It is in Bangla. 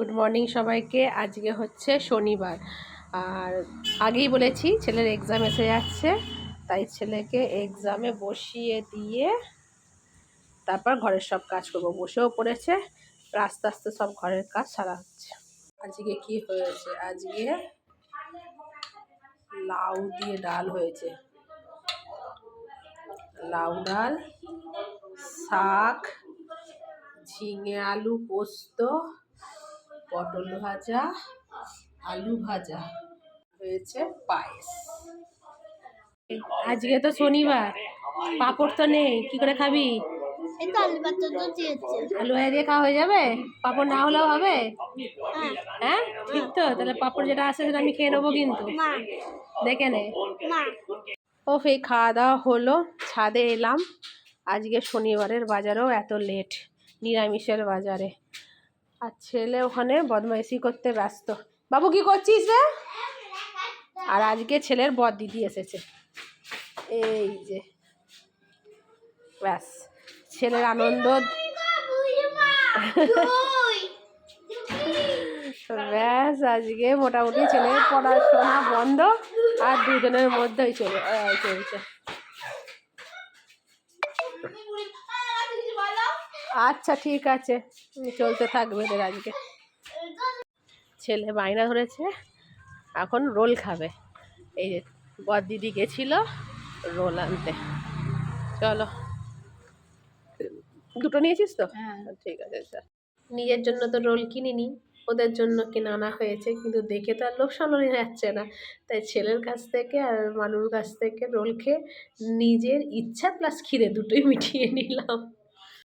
গুড মর্নিং সবাইকে। আজকে হচ্ছে শনিবার, আর আগেই বলেছি ছেলের এক্সাম এসে যাচ্ছে, তাই ছেলেকে এক্সামে বসিয়ে দিয়ে তারপর ঘরের সব কাজ করব। বসেও পড়েছে, আস্তে আস্তে সব ঘরের কাজ সারা হচ্ছে। আজকে কি হয়েছে? আজকে লাউ দিয়ে ডাল হয়েছে, লাউ ডাল, শাক, ঝিঙে আলু পোস্ত, পটল ভাজা, আলু ভাজা, হয়েছে পায়েস। আজকে তো শনিবার, পাঁপড় তো নেই, কি করে খাবি? আলু ভাজা দিয়ে খাওয়া হয়ে যাবে? পাঁপড় না হলেও হবে? হ্যাঁ ঠিক তো, তাহলে পাঁপড় যেটা আছে সেটা আমি খেয়ে নেবো, কিন্তু দেখে নে। ও এই খাওয়া দাওয়া হলো, ছাদে এলাম। আজকে শনিবারের বাজারেও এত লেট, নিরামিষের বাজারে। আর ছেলে ওখানে বদমাইশি করতে ব্যস্ত। বাবু কি করছিস রে? আর আজকে ছেলের বর দিদি এসেছে, এই যে ব্যাস ছেলের আনন্দ। ব্যাস আজকে মোটামুটি ছেলের পড়াশোনা বন্ধ, আর দুজনের মধ্যেই চলছে। আচ্ছা ঠিক আছে, চলতে থাকবে এদের। আজকে ছেলে বায়না ধরেছে এখন রোল খাবে। এই যে বর দিদি গেছিল রোল আনতে। চলো, দুটো নিয়েছিস তো? ঠিক আছে স্যার। নিজের জন্য তো রোল কিনিনি, ওদের জন্য কিনে আনা হয়েছে, কিন্তু দেখে তো আর লোভ সামলানো যাচ্ছে না, তাই ছেলের কাছ থেকে আর মানুর কাছ থেকে রোল খেয়ে নিজের ইচ্ছা প্লাস খিদে দুটোই মিটিয়ে নিলাম।